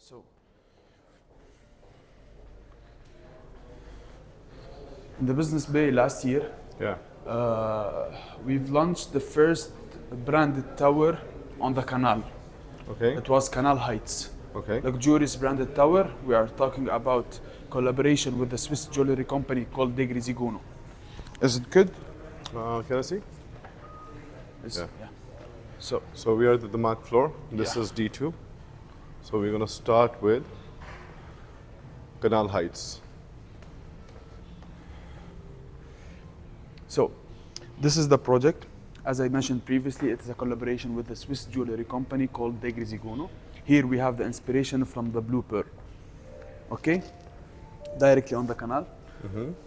So, in the Business Bay last year, we've launched the first branded tower on the canal. Okay. It was Canal Heights. Okay. Luxurious branded tower. We are talking about collaboration with the Swiss jewelry company called Degri Ziguno. Is it good? Can I see? Yeah. So we are at the Damac floor. This Yeah. is D2. So we're going to start with Canal Heights. So, this is the project. As I mentioned previously, it is a collaboration with the Swiss jewelry company called Degri Ziguno. Here we have the inspiration from the Blue Pearl. Okay? Directly on the canal.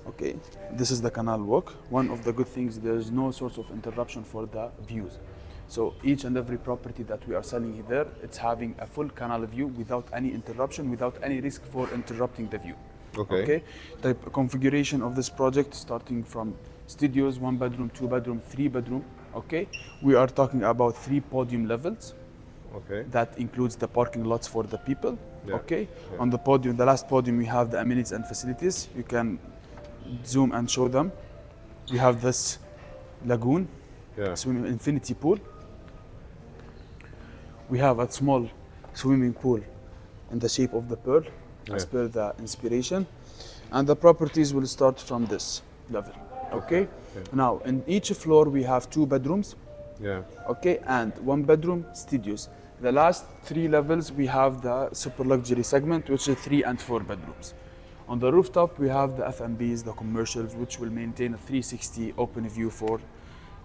Okay, this is the canal walk. One of the good things, there's no source of interruption for the views. So each and every property that we are selling there, it's having a full canal view without any interruption, without any risk for interrupting the view. Okay. Type configuration of this project starting from studios, 1 bedroom, 2 bedroom, 3 bedroom. Okay, we are talking about 3 podium levels. Okay. That includes the parking lots for the people. Yeah. Okay. Yeah. On the podium, the last podium, we have the amenities and facilities. You can zoom and show them. We have this lagoon, swimming infinity pool. We have a small swimming pool in the shape of the pearl, as per the inspiration. And the properties will start from this level. Okay. Now, in each floor, we have 2 bedrooms. Okay, and 1 bedroom studios. The last 3 levels, we have the super luxury segment, which is 3 and 4 bedrooms. On the rooftop, we have the F&Bs, the commercials, which will maintain a 360 open view for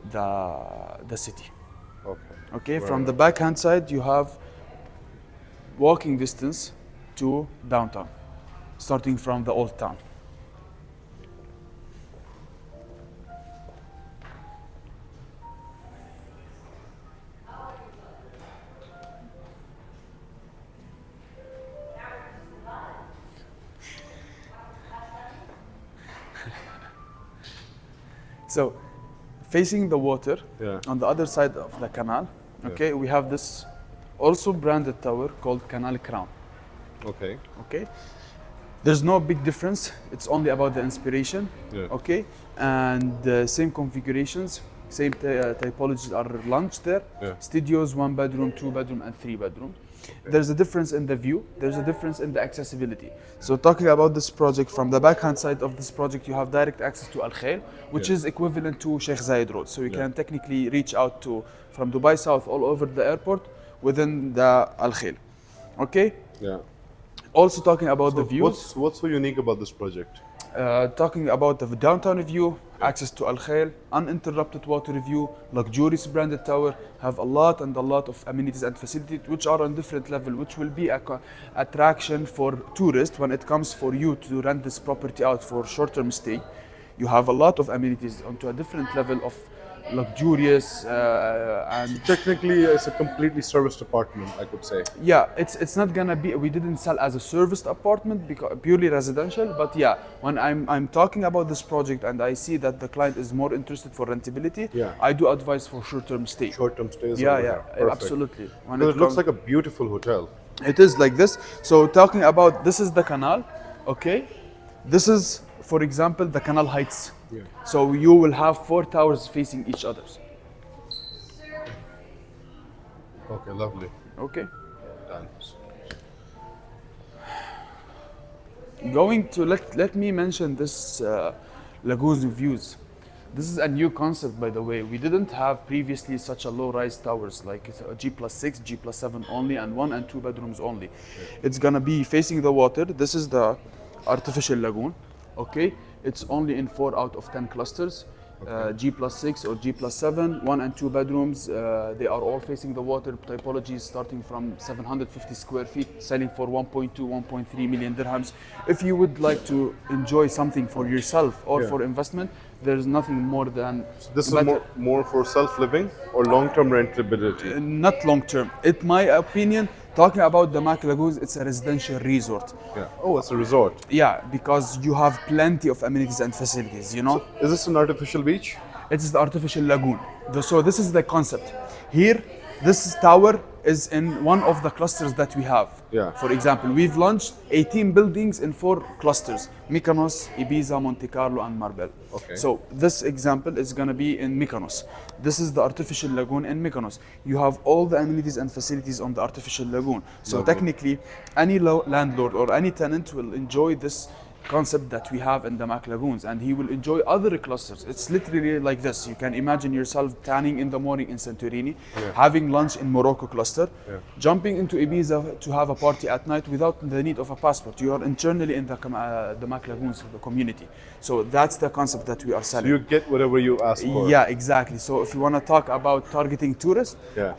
the city. Okay, from the backhand side, you have walking distance to downtown, starting from the old town. So, facing the water, on the other side of the canal, okay, we have this also branded tower called Canal Crown. Okay. There's no big difference. It's only about the inspiration. Okay, and same configurations, same typologies are launched there. Studios, 1 bedroom, 2 bedroom, and 3 bedroom. There's a difference in the view. There's a difference in the accessibility. So talking about this project, from the backhand side of this project, you have direct access to Al Khail, which is equivalent to Sheikh Zayed Road. So you can technically reach out to from Dubai South all over the airport within the Al Khail. Okay. Also talking about the view. What's so unique about this project? Talking about the downtown view, access to Al Khail, uninterrupted water view, luxurious branded tower, have a lot of amenities and facilities which are on different level, which will be a attraction for tourists when it comes for you to rent this property out for short-term stay. You have a lot of amenities onto a different level of luxurious and so technically it's a completely serviced apartment, I could say. Yeah, it's not gonna be, we didn't sell as a serviced apartment because purely residential, but yeah, when I'm talking about this project and I see that the client is more interested for rentability, I do advise for short-term stay. Short-term stays. Absolutely. When it looks like a beautiful hotel. It is like this. So talking about, this is the canal, okay? This is, for example, the Canal Heights. So you will have 4 towers facing each other. Okay, lovely. Okay. Done. Going to, let me mention this lagoon views. This is a new concept, by the way. We didn't have previously such a low-rise towers, like it's a G+6, G+7 only, and 1 and 2 bedrooms only. It's gonna be facing the water. This is the artificial lagoon, okay? It's only in 4 out of 10 clusters. G+6 or G+7, 1 and 2 bedrooms. They are all facing the water. Typologies starting from 750 square feet, selling for 1.2, 1.3 million dirhams. If you would like to enjoy something for yourself or for investment, there's nothing more than. So this is more for self-living or long-term rentability? Not long-term. In my opinion, talking about the Damac Lagoons, it's a residential resort. Oh, it's a resort. Yeah, because you have plenty of amenities and facilities, you know. So is this an artificial beach? It's the artificial lagoon. So this is the concept. Here, this tower is in one of the clusters that we have. Yeah. For example, we've launched 18 buildings in 4 clusters: Mykonos, Ibiza, Monte Carlo, and Marbella. Okay. So this example is going to be in Mykonos. This is the artificial lagoon in Mykonos. You have all the amenities and facilities on the artificial lagoon. So Lovely. technically, any landlord or any tenant will enjoy this concept that we have in Damac Lagoons, and he will enjoy other clusters. It's literally like this. You can imagine yourself tanning in the morning in Santorini, having lunch in Morocco cluster, jumping into Ibiza to have a party at night without the need of a passport. You are internally in the Damac Lagoons, the community. So that's the concept that we are selling. You get whatever you ask for. Yeah, exactly. So if you want to talk about targeting tourists,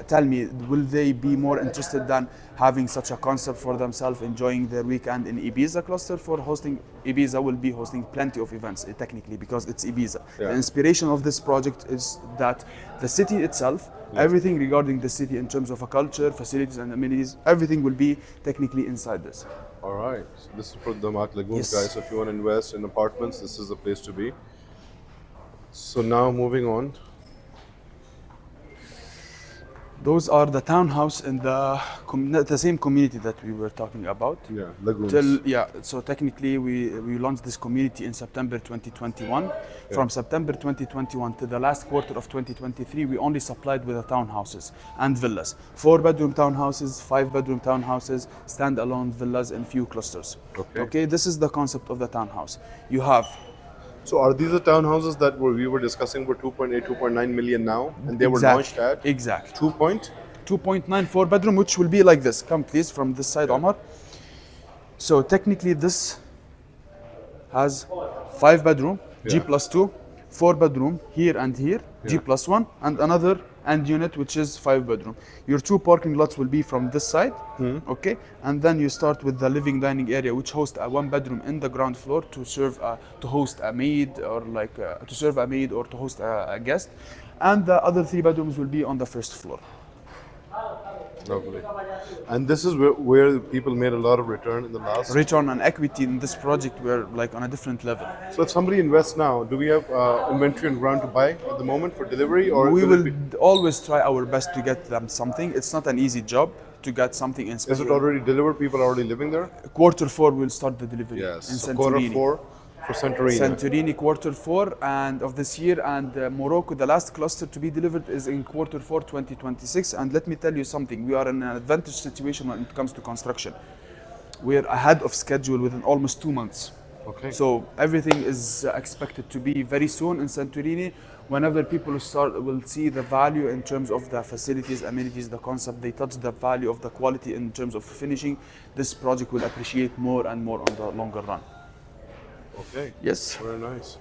tell me, will they be more interested than having such a concept for themselves, enjoying their weekend in Ibiza cluster? For hosting, Ibiza will be hosting plenty of events technically because it's Ibiza. The inspiration of this project is that the city itself, everything regarding the city in terms of a culture, facilities and amenities, everything will be technically inside this. All right. So this is for the Damac Lagoons, guys. So if you want to invest in apartments, this is the place to be. So now moving on. Those are the townhouse in the same community that we were talking about. Yeah, lagoons. So technically we launched this community in September 2021. From September 2021 to the last quarter of 2023, we only supplied with the townhouses and villas. 4-bedroom townhouses, 5-bedroom townhouses, standalone villas in few clusters. Okay, this is the concept of the townhouse. You have. So are these the townhouses that we were discussing were 2.8, 2.9 million now, and they were launched at 2.9 4-bedroom, which will be like this. Come please from this side, Omar. So technically this has 5-bedroom, G+2, 4-bedroom here and here, G+1, and another end unit which is 5-bedroom. Your 2 parking lots will be from this side, okay, and then you start with the living dining area, which hosts a 1-bedroom in the ground floor to serve to host a maid or to serve a maid or to host a guest, and the other 3 bedrooms will be on the first floor. Lovely. And this is where people made a lot of return in the last. Return on equity in this project were like on a different level. So if somebody invests now, do we have inventory on ground to buy at the moment for delivery, or we will always try our best to get them something. It's not an easy job to get something in. Is it already delivered? People are already living there? Q4 we'll start the delivery. Yes. In So Santorini. Q4 for Santorini. Santorini Q4 and of this year, and Morocco, the last cluster to be delivered is in Q4 2026. And let me tell you something, we are in an advantage situation when it comes to construction. We're ahead of schedule within almost 2 months. Okay. So everything is expected to be very soon in Santorini. Whenever people will see the value in terms of the facilities, amenities, the concept, they touch the value of the quality in terms of finishing, this project will appreciate more and more on the longer run. Okay. Yes. Very nice.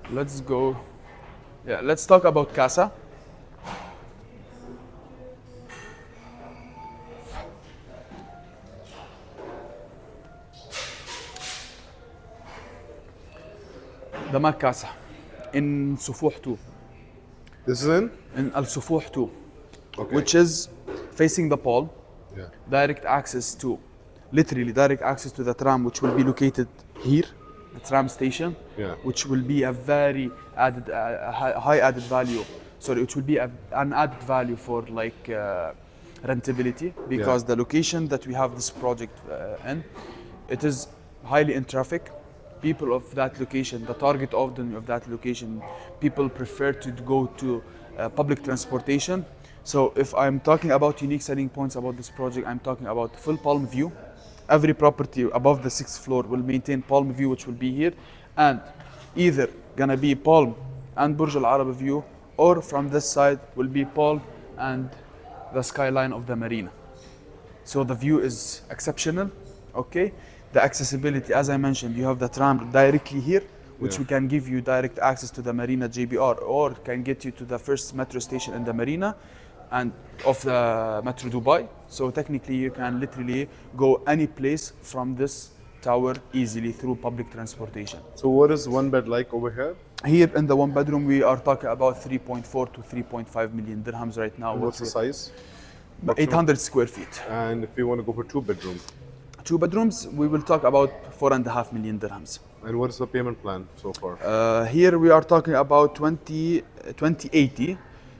Let's go. Yeah, let's talk about Casa. Damac Casa in Sufuh 2. This is in Al Sufuh 2, which is facing the Pole. Direct access to, literally direct access to the tram, which will be located here, the tram station, which will be a very added, high added value. Sorry, which will be an added value for like rentability, because the location that we have this project in, it is highly in traffic. People of that location, the target audience of that location, people prefer to go to public transportation. So if I'm talking about unique selling points about this project, I'm talking about full palm view. Every property above the 6th floor will maintain palm view, which will be here, and either gonna be palm and Burj Al Arab view, or from this side will be palm and the skyline of the marina. So the view is exceptional, okay? The accessibility, as I mentioned, you have the tram directly here, which we can give you direct access to the Marina JBR, or can get you to the first metro station in the Marina and of the Metro Dubai. So technically you can literally go any place from this tower easily through public transportation. So what is one bed like over here? Here in the 1-bedroom we are talking about 3.4 to 3.5 million dirhams right now. And what's the size? 800 square feet. And if we want to go for 2 bedroom? 2 bedrooms, we will talk about 4.5 million dirhams. And what's the payment plan so far? Here we are talking about 2080,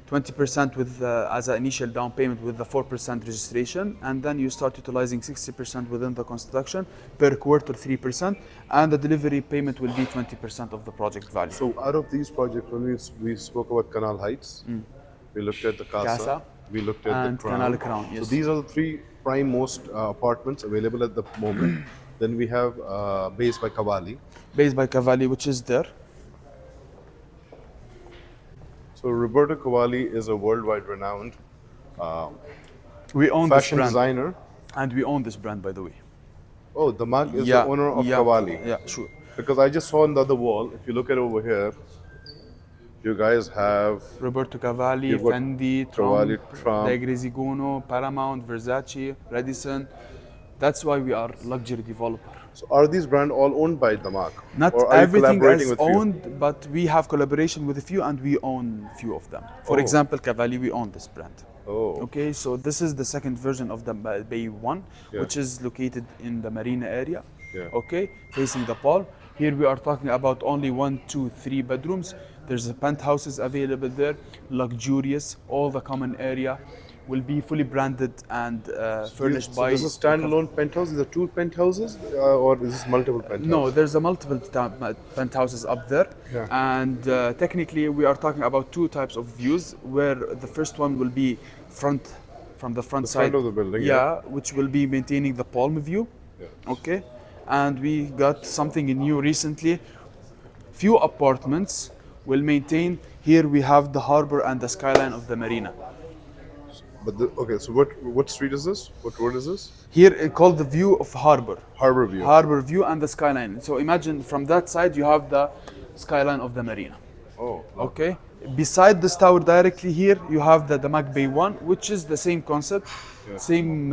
20% with as an initial down payment with the 4% registration, and then you start utilizing 60% within the construction, per quarter 3%, and the delivery payment will be 20% of the project value. So out of these projects, when we spoke about Canal Heights, we looked at the Casa, we looked at and the Crown. Canal Crown, yes. So these are the three prime most apartments available at the moment. Then we have Base by Cavalli. Base by Cavalli, which is there. So Roberto Cavalli is a worldwide renowned we own fashion this brand, designer. and we own this brand, by the way. Oh, Damac is the owner of Cavalli. Yeah, sure. Because I just saw on the other wall, if you look at over here, you guys have Roberto Cavalli, Fendi, Cavalli, Trump, Greziguno, Paramount, Versace, Radisson. That's why we are luxury developer. So are these brands all owned by Damac? Not everything is owned, but we have collaboration with a few, and we own few of them. For example, Cavalli, we own this brand. Oh. Okay, so this is the second version of the Bay 1, which is located in the Marina area. Okay, facing the Paul. Here we are talking about only 1, 2, 3 bedrooms. There's penthouses available there, luxurious, all the common area will be fully branded and furnished by... So this is a standalone penthouse? Is there 2 penthouses or is this multiple penthouses? No, there's a multiple penthouses up there. And technically we are talking about 2 types of views, where the first one will be from the front side of the building, which will be maintaining the palm view. Okay, and we got something new recently. Few apartments will maintain. Here we have the harbor and the skyline of the marina. But okay, so what street is this? What road is this? Here it's called the view of harbor. Harbor view. Harbor view and the skyline. So imagine from that side you have the skyline of the marina. Oh. Okay. Beside this tower directly here you have the Damac Bay 1, which is the same concept, same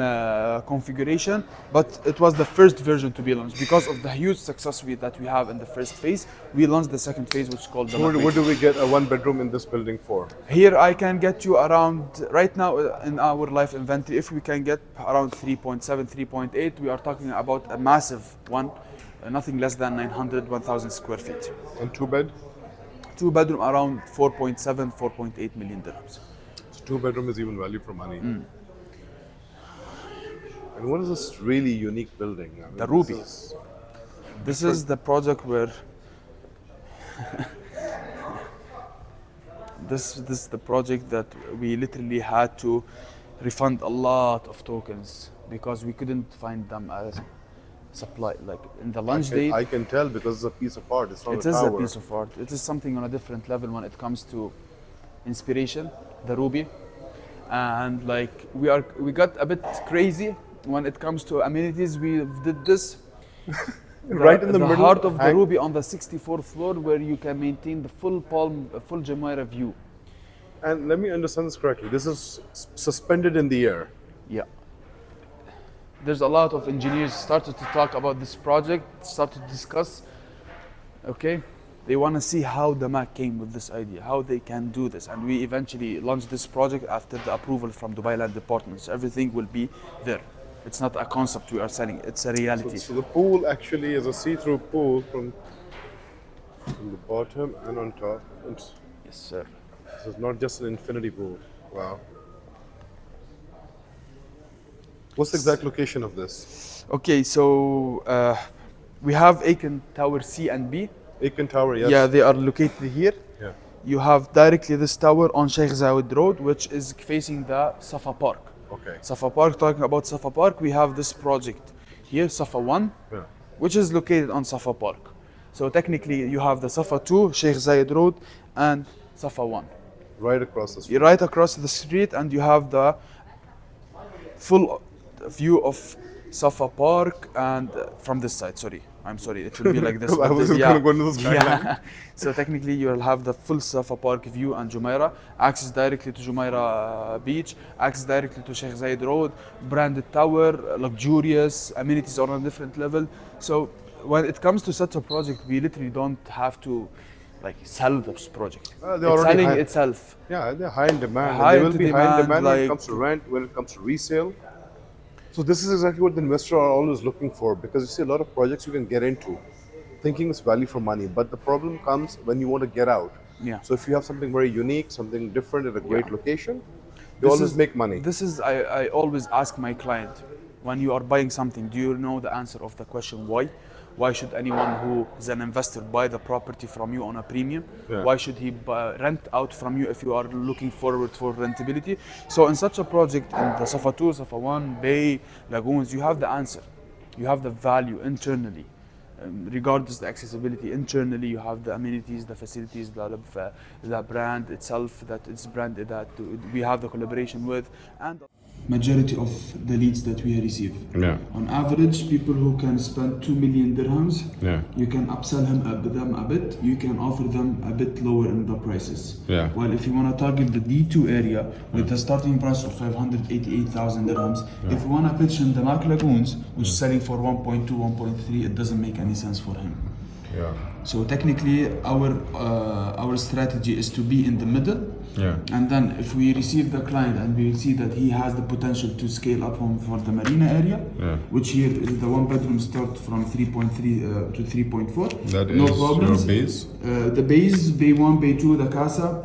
configuration, but it was the first version to be launched. Because of the huge success that we have in the first phase, we launched the second phase, which is called Damac Bay. What do we get a 1 bedroom in this building for? Here I can get you around, right now in our life inventory, if we can get around 3.7, 3.8, we are talking about a massive one, nothing less than 900, 1,000 square feet. And 2 bed? 2 bedroom around 4.7, 4.8 million dirhams. So 2 bedroom is even value for money. And what is this really unique building? I mean, the Ruby. This is the project where this is the project that we literally had to refund a lot of tokens because we couldn't find them as supply, like in the launch date. I can tell because it's a piece of art. It's not it a is tower. a piece of art. It is something on a different level when it comes to inspiration, the Ruby. And like we got a bit crazy when it comes to amenities. We did this right in the middle heart of the Ruby on the 64th floor, where you can maintain the full palm, full Jumeirah view. And let me understand this correctly. This is suspended in the air. Yeah. There's a lot of engineers started to talk about this project, started to discuss. Okay, they want to see how Damac came with this idea, how they can do this, and we eventually launched this project after the approval from Dubai Land Department. So everything will be there. It's not a concept we are selling; it's a reality. So the pool actually is a see-through pool from the bottom and on top. Yes, sir. This is not just an infinity pool. Wow. What's the exact location of this? Okay, so we have Aiken Tower C and B. Aiken Tower, yes. Yeah, they are located here. Yeah. You have directly this tower on Sheikh Zayed Road, which is facing the Safa Park. Okay. Safa Park, talking about Safa Park, we have this project here, Safa 1, which is located on Safa Park. So technically you have the Safa 2, Sheikh Zayed Road, and Safa 1. Right across the street. Right across the street, and you have the full view of Safa Park, and from this side, I'm sorry, it will be like this. I was going to go into the skyline. So technically you will have the full Safa Park view and Jumeirah, access directly to Jumeirah Beach, access directly to Sheikh Zayed Road, branded tower, luxurious, amenities are on a different level. So when it comes to such a project, we literally don't have to like sell this project. It's selling itself. Yeah, they're high in demand. High they will be high in demand when it like comes to rent, when it comes to resale. So this is exactly what the investor are always looking for, because you see a lot of projects you can get into thinking it's value for money, but the problem comes when you want to get out. Yeah. So if you have something very unique, something different at a great location, you always make money. This is, I always ask my client, when you are buying something, do you know the answer of the question why? Why should anyone who is an investor buy the property from you on a premium? Why should he rent out from you if you are looking forward for rentability? So in such a project, in the Safa 2, Safa 1, Bay, Lagoons, you have the answer. You have the value internally. Regardless the accessibility internally, you have the amenities, the facilities, the brand itself that it's branded, that we have the collaboration with, and majority of the leads that we receive. On average, people who can spend 2 million dirhams, you can upsell them a bit, you can offer them a bit lower in the prices. While if you want to target the D2 area with a starting price of 588,000 dirhams, if you want to pitch in the Damac Lagoons, which is selling for 1.2, 1.3, it doesn't make any sense for him. So technically, our strategy is to be in the middle. And then if we receive the client and we see that he has the potential to scale up for the marina area, which here is the one bedroom start from 3.3 to 3.4. That is no problems. Your base? The base, Bay 1, Bay 2, the casa.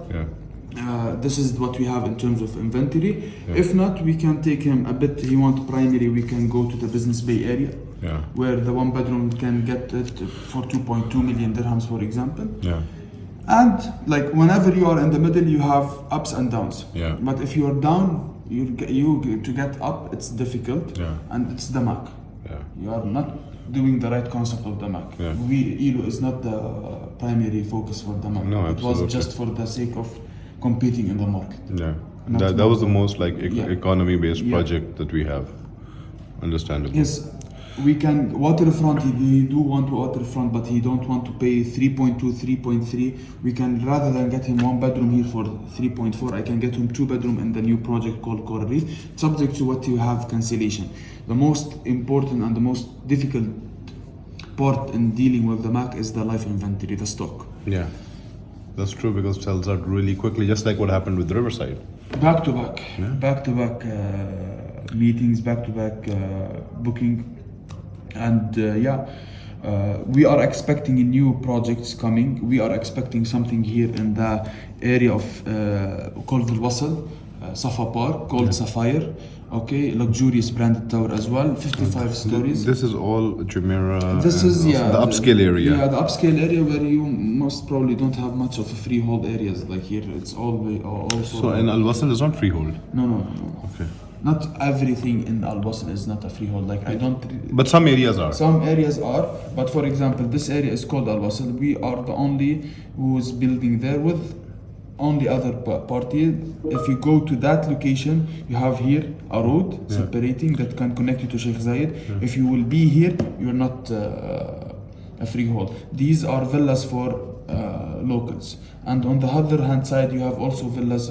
This is what we have in terms of inventory. If not, we can take him a bit, he wants primary, we can go to the Business Bay area. Where the one bedroom can get it for 2.2 million dirhams, for example. And like whenever you are in the middle, you have ups and downs. But if you are down, you to get up, it's difficult. And it's Damac. You are not doing the right concept of Damac. ELO is not the primary focus for Damac. No, it was just for the sake of competing in the market. That was the most like economy-based project that we have. Understandable. Yes. We can waterfront, he do want waterfront, but he don't want to pay 3.2, 3.3. We can, rather than get him one bedroom here for 3.4, I can get him 2 bedroom in the new project called Coral Reef, subject to what you have cancellation. The most important and the most difficult part in dealing with the Mac is the life inventory, the stock. That's true, because it sells out really quickly, just like what happened with Riverside. Back to back meetings, back to back booking. And we are expecting new projects coming. We are expecting something here in the area of called Al Wasl, Safa Park, called Sapphire. Okay, luxurious branded tower as well, 55 stories. This is all Jumeirah. This is the upscale area. The upscale area where you most probably don't have much of a freehold areas like here. It's also. So in Al Wasl is not freehold. No. Okay. Not everything in Al Wasl is not a freehold. Like I don't. But some areas are. Some areas are. But for example, this area is called Al Wasl. We are the only who's building there with only other party. If you go to that location, you have here a road separating that can connect you to Sheikh Zayed. If you will be here, you're not a freehold. These are villas for locals. And on the other hand side, you have also villas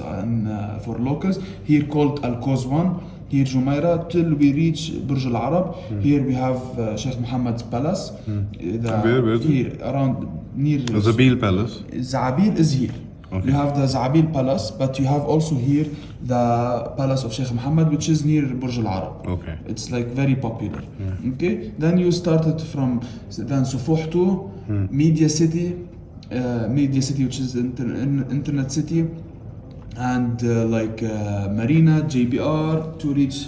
for locals. Here called Al Koz 1. Here Jumeirah till we reach Burj Al Arab. Here we have Sheikh Mohammed's palace. Where is here around near Zabil Palace. Zabil is here. Okay. You have the Zabil Palace, but you have also here the Palace of Sheikh Mohammed, which is near Burj Al Arab. Okay. It's like very popular. Okay. Then you started from Sufuh to Media City, which is Internet City, and Marina, JBR, to reach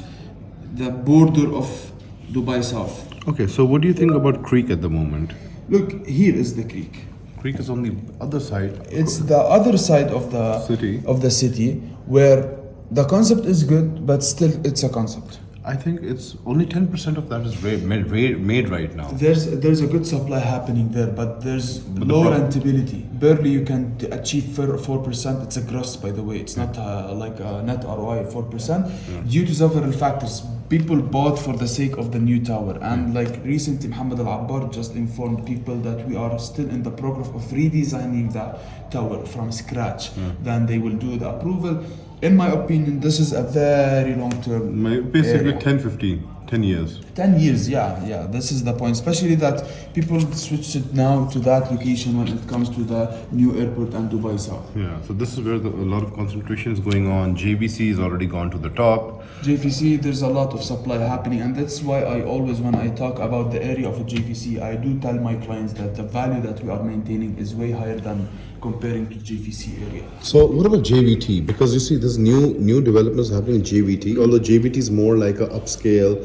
the border of Dubai South. Okay. So what do you think about Creek at the moment? Look, here is the Creek. Creek is on the other side. It's the other side of the city where the concept is good, but still it's a concept. I think it's only 10% of that is made right now. There's a good supply happening there, but there's low rentability. Barely you can achieve 4%. It's a gross, by the way. It's not like a net ROI 4%. Due to several factors. People bought for the sake of the new tower, and like recently Mohammed Al Abbar just informed people that we are still in the progress of redesigning the tower from scratch. Then they will do the approval. In my opinion, this is a very long term. Basically 10-15 10 years. 10 years, yeah. This is the point. Especially that people switch it now to that location when it comes to the new airport and Dubai South. Yeah, so this is where a lot of concentration is going on. JVC is already gone to the top. JVC, there's a lot of supply happening, and that's why I always, when I talk about the area of a JVC, I do tell my clients that the value that we are maintaining is way higher than comparing to JVC area. So what about JVT? Because you see, there's new developments happening in JVT. Although JVT is more like a upscale,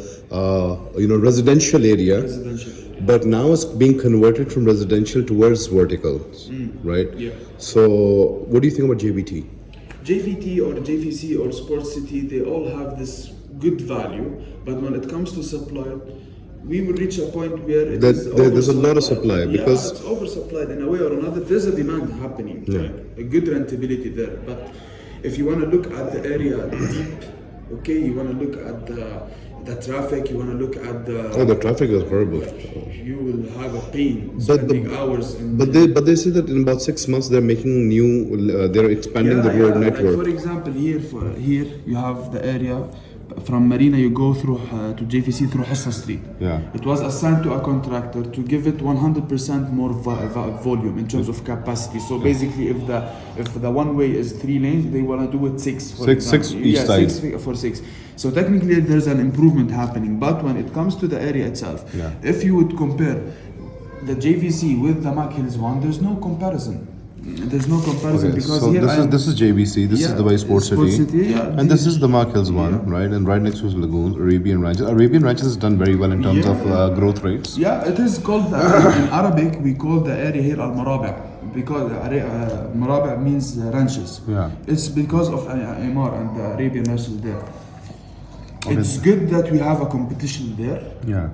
residential area. But now it's being converted from residential towards vertical, right? Yeah. So what do you think about JVT? JVT or JVC or Sports City, they all have this good value, but when it comes to supply, we will reach a point where there's a lot of supply because it's oversupplied in a way or another. There's a demand happening, like a good rentability there. But if you want to look at the area deep, okay, you want to look at the traffic, you want to look at the traffic is horrible. You will have a pain spending hours. But they say that in about 6 months they're making they're expanding the road network. Like for example, here you have the area. From Marina, you go through to JVC through Hossa Street. Yeah. It was assigned to a contractor to give it 100% more volume in terms of capacity. So basically, if the one way is 3 lanes, they want to do it 6. Six each side. 6 for 6. So technically, there's an improvement happening. But when it comes to the area itself, if you would compare the JVC with the Damac Hills one, there's no comparison. There's no comparison because so here this is JVC, this is Dubai Sports City, and this is the Damac Hills one, right? And right next to is Lagoons, Arabian Ranches. Arabian Ranches has done very well in terms of growth rates. Yeah, it is called in Arabic. We call the area here Al Marabi' because Marabi' means ranches. Yeah, it's because of Imar and the Arabian ranches there. It's good that we have a competition there. Yeah.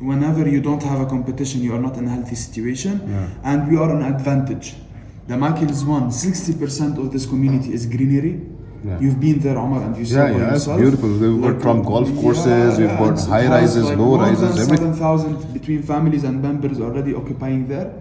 Whenever you don't have a competition, you are not in a healthy situation, and we are an advantage. The Damac Hills one, 60% of this community is greenery. Yeah. You've been there, Omar, and you saw it yourself. It's beautiful. We've got from golf courses, we've got high rises, low rises, everything. 7,000 between families and members already occupying there.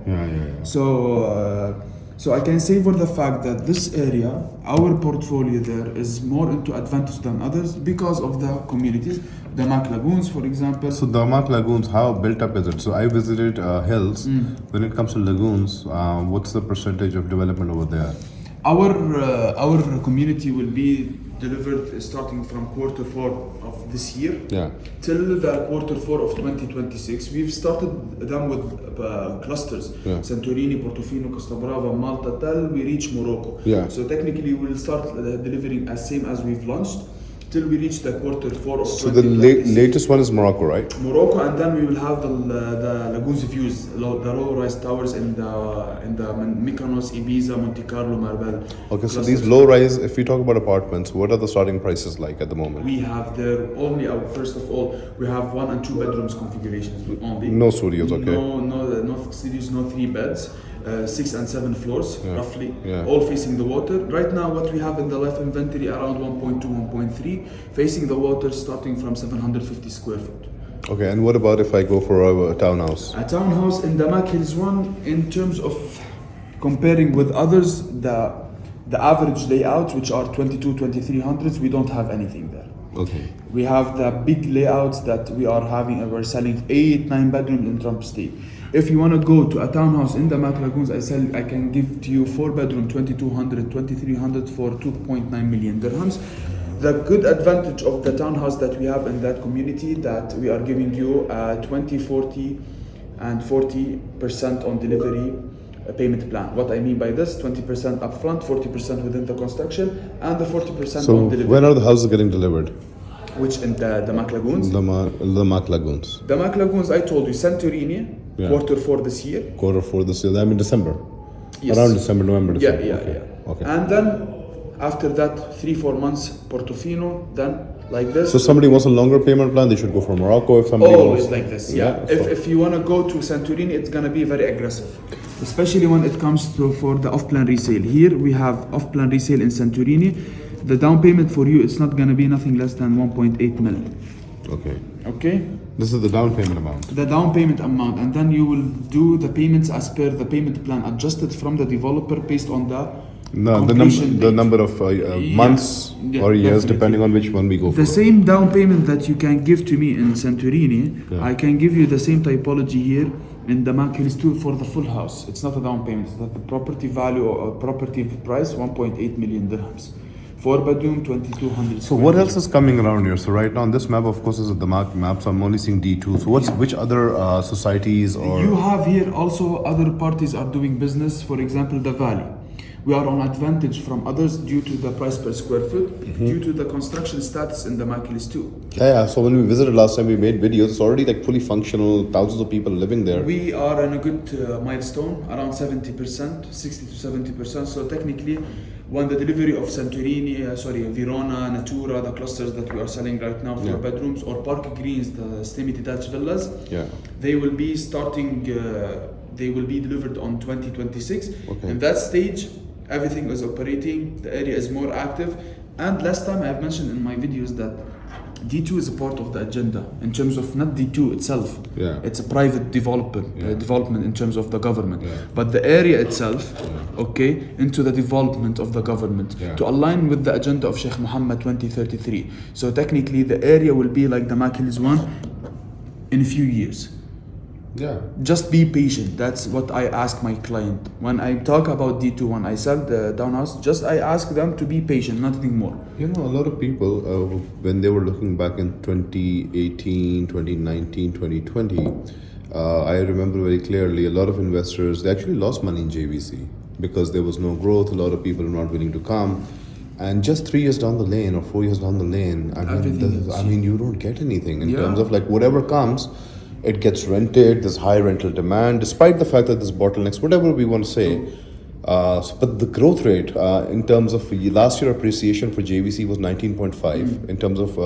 So I can say for the fact that this area, our portfolio there is more into advantage than others because of the communities. Damac Lagoons, for example. So Damac Lagoons, how built up is it? So I visited Hills. When it comes to Lagoons, what's the percentage of development over there? Our community will be delivered starting from Q4 of this year till the Q4 of 2026. We've started them with clusters: Santorini, Portofino, Costa Brava, Malta, till we reach Morocco. So technically, we'll start delivering as same as we've launched till we reach the Q4 of 2026. So the latest one is Morocco, right? Morocco, and then we will have the Lagoons views, the low-rise towers in the Mykonos, Ibiza, Monte Carlo, Marbella. Okay, so these low-rise, if we talk about apartments, what are the starting prices like at the moment? We have there only, first of all, we have 1 and 2 bedrooms configurations only. No studios, okay? No studios, no 3 beds. 6 and 7 floors, roughly, all facing the water. Right now, what we have in the life inventory around 1.2, 1.3, facing the water, starting from 750 square foot. Okay, and what about if I go for a townhouse? A townhouse in Damac Hills one, in terms of comparing with others, the average layouts, which are 2300s, we don't have anything there. Okay. We have the big layouts that we are having, and we're selling 8, 9 bedrooms in Trump State. If you want to go to a townhouse in the Damac Lagoons, I can give to you 4 bedroom, 2200, 2300 for 2.9 million dirhams. The good advantage of the townhouse that we have in that community, that we are giving you 20, 40 and 40% on delivery payment plan. What I mean by this, 20% upfront, 40% within the construction, and the 40% on delivery. So when are the houses getting delivered? Which in the Damac Lagoons? Damac Lagoons. Damac Lagoons, I told you, Santorini, Q4 this year. Q4 this year, I mean December. Yes. Around December, November, December. Yeah. Okay. And then after that, 3-4 months, Portofino, then like this. So somebody wants a longer payment plan, they should go for Morocco. If somebody always wants, like this, If you want to go to Santorini, it's going to be very aggressive, especially when it comes to for the off-plan resale. Here we have off-plan resale in Santorini. The down payment for you, it's not going to be nothing less than 1.8 million. Okay. This is the down payment amount. The down payment amount, and then you will do the payments as per the payment plan adjusted from the developer based on the No, completion the date. number of months or years, Definitely. depending on which one we go for. The same down payment that you can give to me in Santorini, I can give you the same typology here in Damac Properties for the full house. It's not a down payment. It's not the property value or property price, 1.8 million dirhams. 4-bedroom, 2200. So what else is coming around here? So right now on this map, of course, is a Damac map. So I'm only seeing D2. So which other societies or? You have here also other parties are doing business. For example, the Valley. We are on advantage from others due to the price per square foot, due to the construction status in the Makilis too. Yeah. So when we visited last time, we made videos. It's already like fully functional. Thousands of people living there. We are in a good milestone, around 70%, 60 to 70%. So technically, when the delivery of Santorini, Verona, Natura, the clusters that we are selling right now for bedrooms, or Park Greens, the semi-detached villas, they will be starting. They will be delivered on 2026. Okay. In that stage, everything is operating. The area is more active. And last time I have mentioned in my videos that D2 is a part of the agenda in terms of not D2 itself. It's a private development in terms of the government. But the area itself, into the development of the government to align with the agenda of Sheikh Mohammed 2033. So technically the area will be like the Makilis one in a few years. Just be patient. That's what I ask my client. When I talk about D2, when I sell the townhouse, I ask them to be patient, nothing more. You know, a lot of people, when they were looking back in 2018, 2019, 2020, I remember very clearly a lot of investors, they actually lost money in JVC because there was no growth. A lot of people were not willing to come. And just 3 years down the lane or 4 years down the lane, I mean, you don't get anything in terms of like whatever comes, it gets rented, there's high rental demand, despite the fact that there's bottlenecks, whatever we want to say. But the growth rate in terms of last year appreciation for JVC was 19.5 in terms of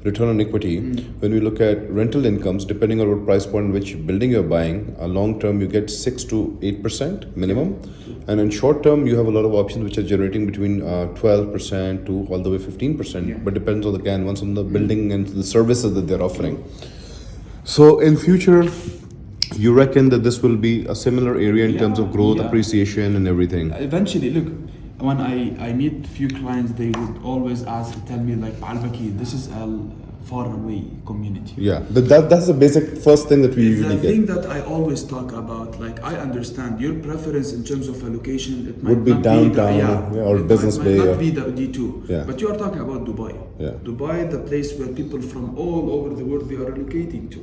return on equity. When we look at rental incomes, depending on what price point, which building you're buying, long term you get 6 to 8% minimum. And in short term, you have a lot of options which are generating between 12% to all the way 15%, but depends on once on the building and the services that they're offering. So in future, you reckon that this will be a similar area in terms of growth, appreciation and everything? Eventually, look, when I meet few clients, they would always tell me like, Al-Baki, this is a far away community. That's the basic first thing that we usually get. The thing that I always talk about, like I understand your preference in terms of a location, it might would be not downtown be or business bay. It might not be the D2, but you are talking about Dubai. Dubai, the place where people from all over the world they are relocating to.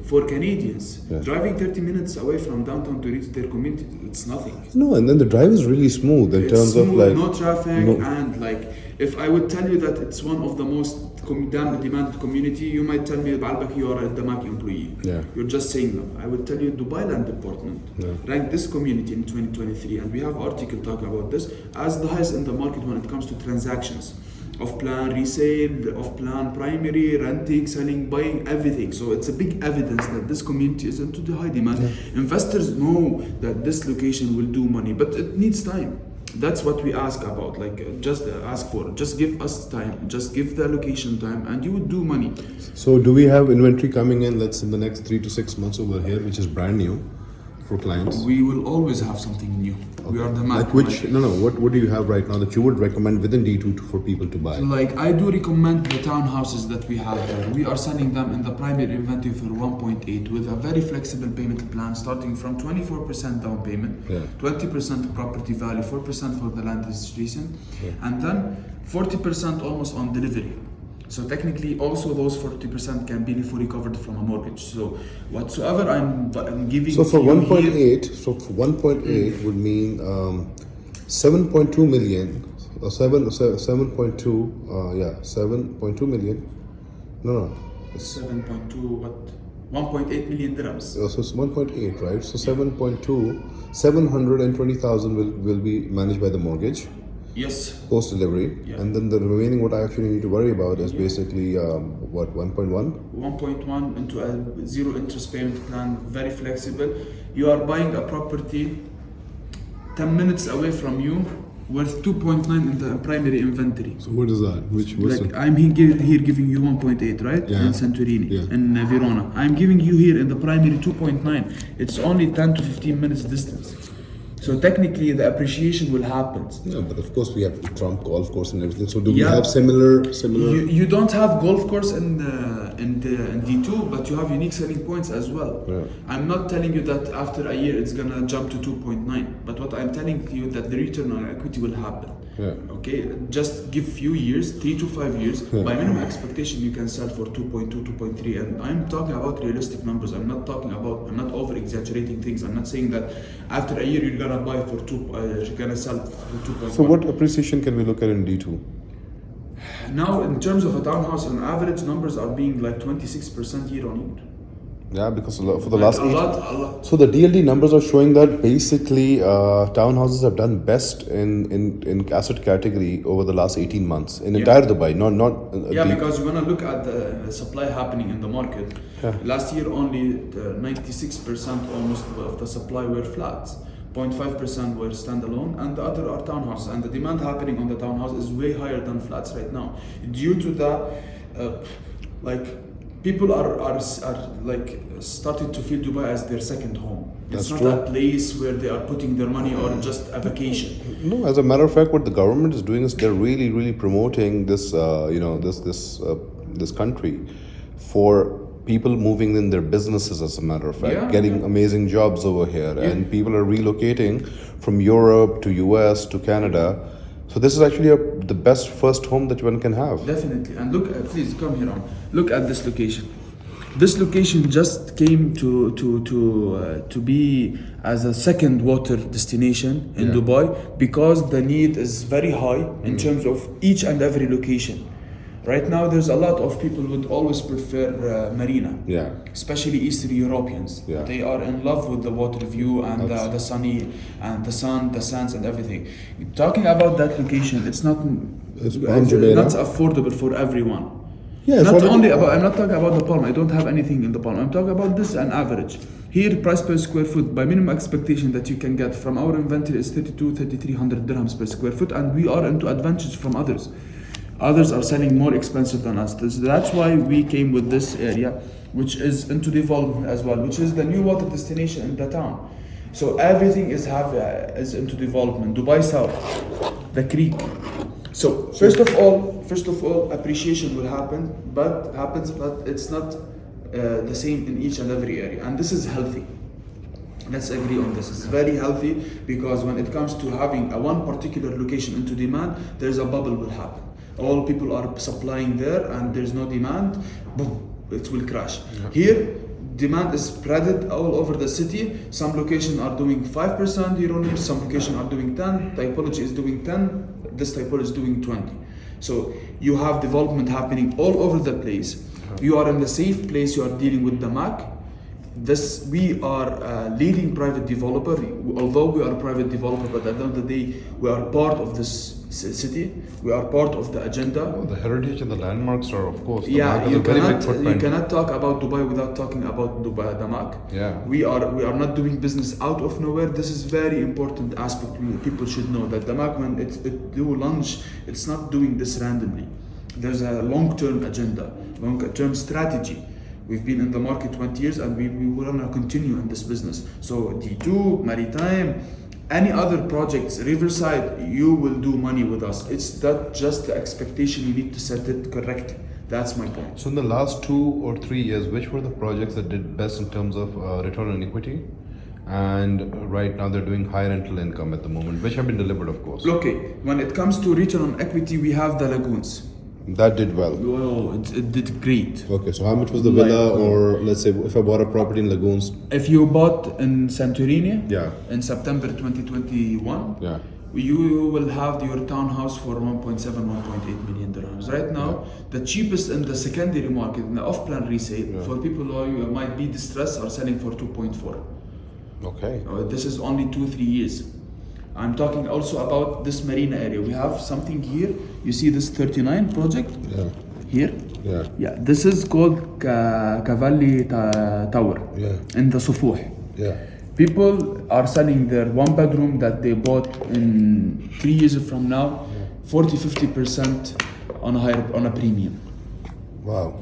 For Canadians, driving 30 minutes away from downtown to reach their community, it's nothing. No, and then the drive is really smooth in terms of like no traffic and like if I would tell you that it's one of the most demanded community, you might tell me, Al-Baki, you are a Damac employee. You're just saying that. I would tell you Dubai Land Department ranked this community in 2023, and we have an article talking about this as the highest in the market when it comes to transactions of plan resale, of plan primary, renting, selling, buying, everything. So it's a big evidence that this community is into the high demand. Investors know that this location will do money, but it needs time. That's what we ask about, just ask for, just give us time, just give the location time and you would do money. So do we have inventory coming in, let's in the next 3 to 6 months over here, which is brand new for clients? We will always have something new. We are the like which, what do you have right now that you would recommend within D2 for people to buy? Like I do recommend the townhouses that we have there. We are selling them in the primary inventory for 1.8 with a very flexible payment plan starting from 24% down payment, 20% property value, 4% for the land registration, and then 40% almost on delivery. So technically also those 40% can be fully covered from a mortgage. So whatsoever I'm giving so for 1.8, so for 1.8 would mean 7.2 million, 7.2, 7.2 million. No. 7.2 what? 1.8 million dirhams. So it's 1.8, right? So 7.2, 720,000 will be managed by the mortgage. Yes. Post delivery, and then the remaining what I actually need to worry about is basically 1.1? 1.1 into a zero interest payment plan, very flexible. You are buying a property 10 minutes away from you, worth 2.9 in the primary inventory. So what is that? I'm here giving you 1.8, right? In Santorini, in Verona. I'm giving you here in the primary 2.9. It's only 10 to 15 minutes distance. So technically, the appreciation will happen. Yeah, but of course we have Trump golf course and everything. So do we have similar? You don't have golf course in D2, but you have unique selling points as well. Yeah. I'm not telling you that after a year it's gonna jump to 2.9, but what I'm telling you that the return on equity will happen. Yeah. Okay, just give few years, 3 to 5 years. By minimum expectation, you can sell for 2.2, 2.3, and I'm talking about realistic numbers. I'm not over exaggerating things. I'm not saying that after a year you're gonna buy for you're gonna sell for 2.1. So what appreciation can we look at in D2? Now, in terms of a townhouse, on average, numbers are being like 26% year on year. Yeah, because for the last a lot. So the DLD numbers are showing that basically townhouses have done best in asset category over the last 18 months in entire Dubai, not because you're gonna look at the supply happening in the market. Last year, only 96% almost of the supply were flats. 0.5% were standalone, and the other are townhouses. And the demand happening on the townhouse is way higher than flats right now, due to the people are like starting to feel Dubai as their second home. It's not a place where they are putting their money or just a vacation. No, as a matter of fact, what the government is doing is they're really promoting this this country for people moving in their businesses, as a matter of fact, getting amazing jobs over here, and people are relocating from Europe to US to Canada. So this is actually the best first home that one can have. Definitely. And look, please come here on. Look at this location. This location just came to be as a second water destination in Dubai, because the need is very high in terms of each and every location. Right now, there's a lot of people who would always prefer marina, especially Eastern Europeans. They are in love with the water view and the sunny and the sun, the sands and everything. Talking about that location, it's not affordable for everyone. I'm not talking about the Palm. I don't have anything in the Palm. I'm talking about this and average. Here, price per square foot, by minimum expectation that you can get from our inventory is 3,300 dirhams per square foot, and we are into advantage from others. Others are selling more expensive than us. That's why we came with this area, which is into development as well, which is the new water destination in the town. So everything is into development. Dubai South, the creek. So first of all, appreciation will happen, but it's not the same in each and every area, and this is healthy. Let's agree on this. It's very healthy, because when it comes to having one particular location into demand, there's a bubble will happen. All people are supplying there and there's no demand, boom, it will crash. Here, demand is spread all over the city. Some locations are doing 5% year on year, some locations are doing 10, typology is doing 10, this typology is doing 20. So you have development happening all over the place. You are in the safe place, you are dealing with Damac. We are a leading private developer, although we are a private developer, but at the end of the day, we are part of this city. We are part of the agenda. The heritage and the landmarks are, of course, you cannot talk about Dubai without talking about Dubai Damac. We are not doing business out of nowhere. This is very important aspect. People should know that Damac, when it do launch, it's not doing this randomly. There's a long-term agenda, long-term strategy. We've been in the market 20 years, and we want to continue in this business. So D2, Maritime, any other projects, Riverside, you will do money with us. It's not just the expectation, you need to set it correctly. That's my point. So in the last 2 or 3 years, which were the projects that did best in terms of return on equity? And right now they're doing high rental income at the moment, which have been delivered, of course. Okay, when it comes to return on equity, we have the lagoons. That did well. Oh, it did great. Okay, so how much was the villa, or let's say if I bought a property in Lagoons? If you bought in Santorini in September 2021, you will have your townhouse for 1.7, 1.8 million dirhams. Right now, the cheapest in the secondary market, in the off-plan resale, for people who might be distressed, are selling for 2.4. Okay. This is only 2-3 years. I'm talking also about this marina area. We have something here. You see this 39 project? Here? This is called Cavalli Tower in the Sufuh. People are selling their one bedroom that they bought in 3 years from now, 40-50% on a premium. Wow.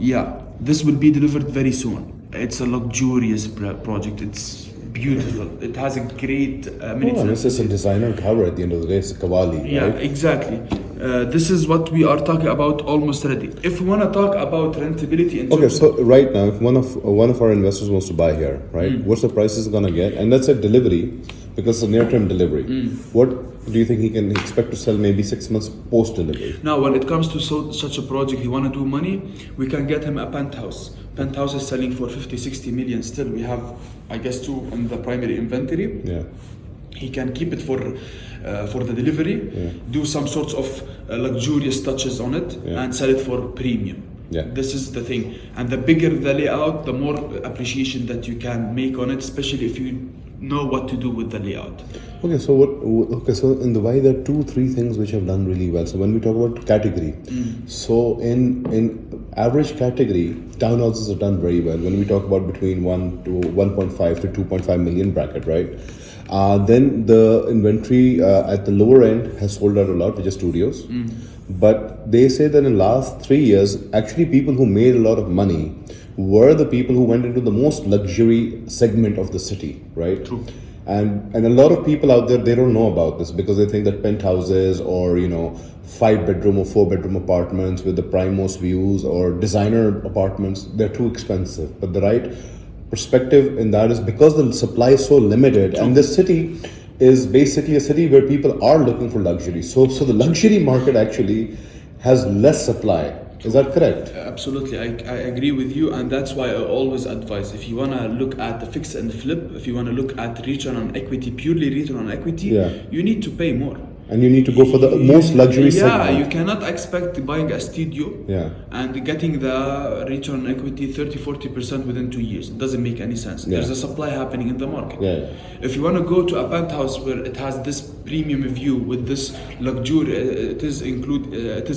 This will be delivered very soon. It's a luxurious project. It's beautiful. It has a great amenities. This is a designer tower at the end of the day. It's a Kavali, Yeah, right? exactly. This is what we are talking about, almost ready. If we want to talk about rentability, in Okay, so right now, if one of our investors wants to buy here, right, what's the price he's gonna get? And let's say delivery, because it's a near-term delivery. What do you think he can expect to sell maybe 6 months post-delivery? Now, when it comes to such a project, he want to do money, we can get him a penthouse. Penthouse is selling for 50, 60 million. Still, we have, I guess, 2 in the primary inventory. Yeah. He can keep it for the delivery, do some sorts of luxurious touches on it, and sell it for premium. Yeah. This is the thing. And the bigger the layout, the more appreciation that you can make on it, especially if you know what to do with the layout. Okay, so so in the Y there are 2-3 things which have done really well. So when we talk about category, so in average category, townhouses have done very well. When we talk about between 1.5 to 2.5 million bracket, right? Then the inventory at the lower end has sold out a lot, which is studios. But they say that in the last 3 years, actually people who made a lot of money were the people who went into the most luxury segment of the city, right? True. And a lot of people out there, they don't know about this because they think that penthouses or 5-bedroom or 4-bedroom apartments with the prime-most views or designer apartments, they're too expensive. But the right perspective in that is because the supply is so limited, and this city is basically a city where people are looking for luxury. So the luxury market actually has less supply. Is that correct? Absolutely, I agree with you, and that's why I always advise, if you want to look at the fix and flip, if you want to look at return on equity, purely return on equity, you need to pay more. And you need to go for the most luxury segment. Yeah, you cannot expect buying a studio and getting the return on equity 30-40% within 2 years. It doesn't make any sense. There's a supply happening in the market. If you want to go to a penthouse where it has this premium view with this luxury, it is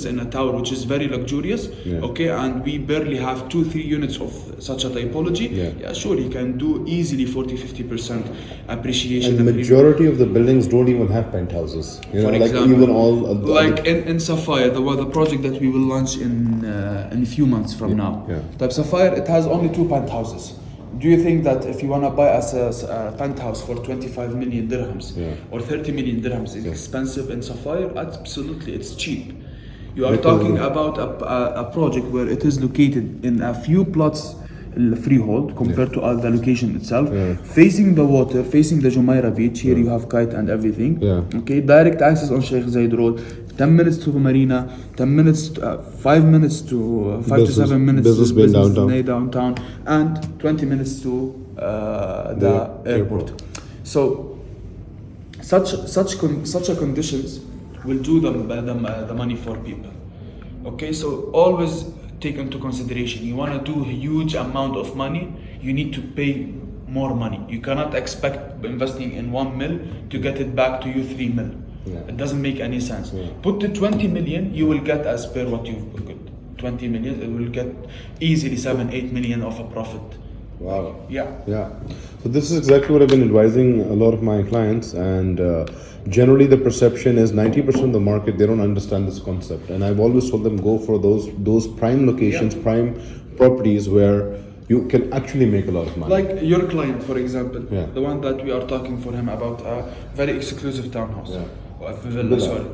in a tower which is very luxurious, okay, and we barely have 2-3 units of such a typology, sure, you can do easily 40-50% appreciation. And the majority of the buildings don't even have penthouses. For like example, even all like in Sapphire, the project that we will launch in a few months from now. Type Sapphire, it has only 2 penthouses. Do you think that if you want to buy a penthouse for 25 million dirhams or 30 million dirhams is expensive in Sapphire? Absolutely, it's cheap. You are talking about a project where it is located in a few plots freehold compared to the location itself, facing the water, facing the Jumeirah beach. Here you have kite and everything. Okay, direct access on Sheikh Zayed Road, 10 minutes to the marina, 10 minutes, 5 minutes to 5 to 7 minutes business to business downtown, and 20 minutes to the airport. So such a conditions will do the money for people. Okay, so always take into consideration, you want to do a huge amount of money, you need to pay more money. You cannot expect investing in 1 mil to get it back to you 3 mil. It doesn't make any sense. Put the 20 million, you will get as per what you've put. 20 million, it will get easily 7-8 million of a profit. Wow. Yeah. So this is exactly what I've been advising a lot of my clients, and generally the perception is 90% of the market, they don't understand this concept, and I've always told them go for those prime locations, prime properties where you can actually make a lot of money. Like your client, for example, the one that we are talking for him about a very exclusive townhouse, or a villa, sorry.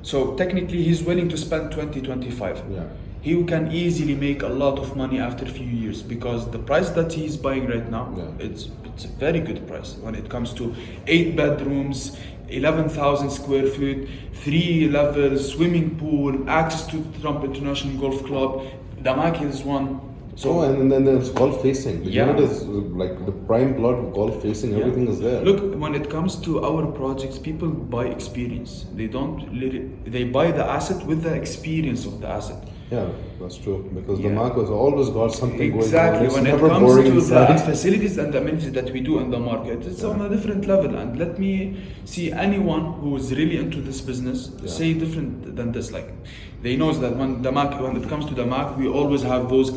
So technically he's willing to spend 20-25. He can easily make a lot of money after a few years, because the price that he's buying right now, it's a very good price when it comes to 8 bedrooms, 11,000 square feet, 3 levels, swimming pool, access to Trump International Golf Club. Damac is one. So and then there's golf facing. The unit is like the prime plot of golf facing. Everything is there. Look, when it comes to our projects, people buy experience. They buy the asset with the experience of the asset. Yeah, that's true. Because the market has always got something going on. Exactly. When it comes to the facilities and the amenities that we do in the market, it's on a different level. And let me see anyone who is really into this business say different than this. Like, they know that when it comes to the market, we always have those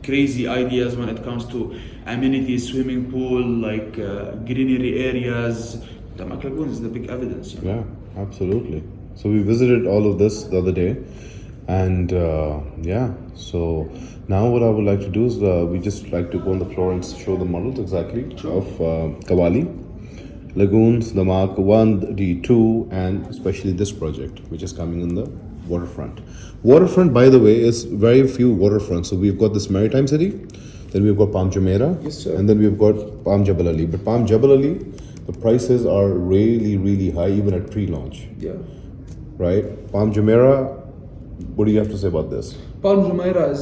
crazy ideas when it comes to amenities, swimming pool, like greenery areas. Damac Lagoon is the big evidence. Yeah, absolutely. So we visited all of this the other day. And yeah, so now what I would like to do is we just like to go on the floor and show the models exactly of Kawali, Lagoons, Damac 1, D2, and especially this project, which is coming in the waterfront. Waterfront, by the way, is very few waterfronts. So we've got this maritime city, then we've got Palm Jumeirah, Yes, sir. and then we've got Palm Jebel Ali. But Palm Jebel Ali, the prices are really, really high, even at pre-launch. Yeah. Right? Palm Jumeirah, what do you have to say about this? Palm Jumeirah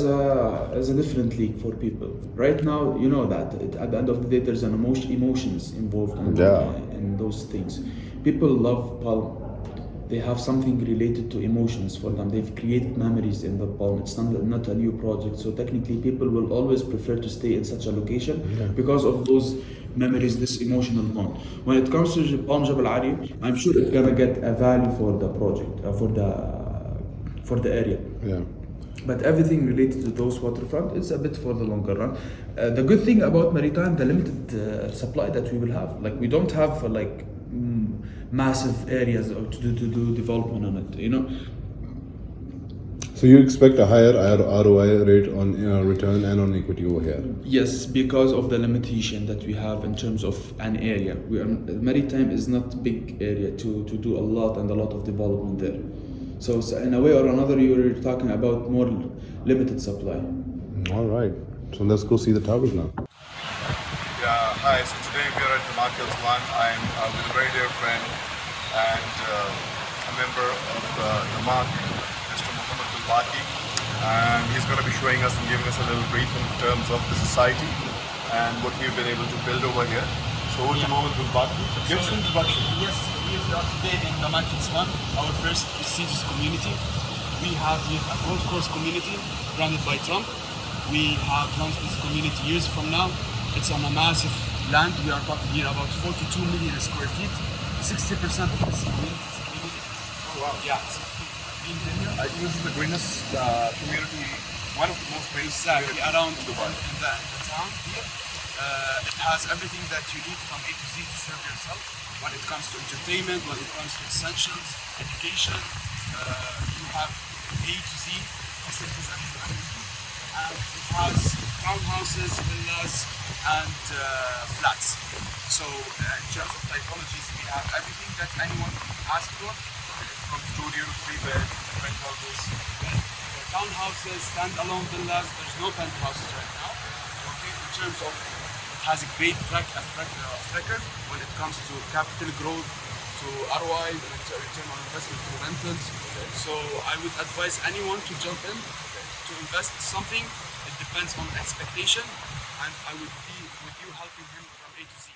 is a different league for people. Right now, you know that at the end of the day, there's an emotions involved in those things. People love Palm. They have something related to emotions for them. They've created memories in the Palm. It's not a new project, so technically, people will always prefer to stay in such a location because of those memories, this emotional bond. When it comes to Palm Jebel Ali, I'm sure it's gonna get a value for the project, for the area. Yeah. But everything related to those waterfront is a bit for the longer run. The good thing about maritime, the limited supply that we will have, like we don't have massive areas to do development on it, you know. So you expect a higher ROI rate on return and on equity over here? Yes, because of the limitation that we have in terms of an area. Maritime is not big area to do a lot of development there. So in a way or another, you're talking about more limited supply. All right. So let's go see the towers now. Yeah, hi. So today we are at Damac 1. I'm with a very dear friend and a member of Damac, Mr. Muhammad Al-Baki. And he's going to be showing us and giving us a little brief in terms of the society and what we've been able to build over here. So over to Muhammad Al-Baki. Give us an introduction. Yes, we are today in Damac 1, our first prestigious community. We have here a golf course community granted by Trump. We have launched this community years from now. It's on a massive land. We are talking here about 42 million square feet. 60% of this community. Oh, wow. Yeah. I think this is the greenest community, one of the most greenest Exactly, around in Dubai. the town here. It has everything that you need from A to Z to serve yourself. When it comes to entertainment, when it comes to essentials, education, you have A to Z facilities and everything. And it has townhouses, villas, and flats. So in terms of typologies, we have everything that anyone can ask for. From studio to 3-bed, penthouses. Townhouses, standalone villas, there's no penthouses right now. Okay, in terms of, it has a great track record when it comes to capital growth, to ROI, return on investment to rentals. So I would advise anyone to jump in, to invest something. It depends on expectation, and I would be with you helping him from A to Z.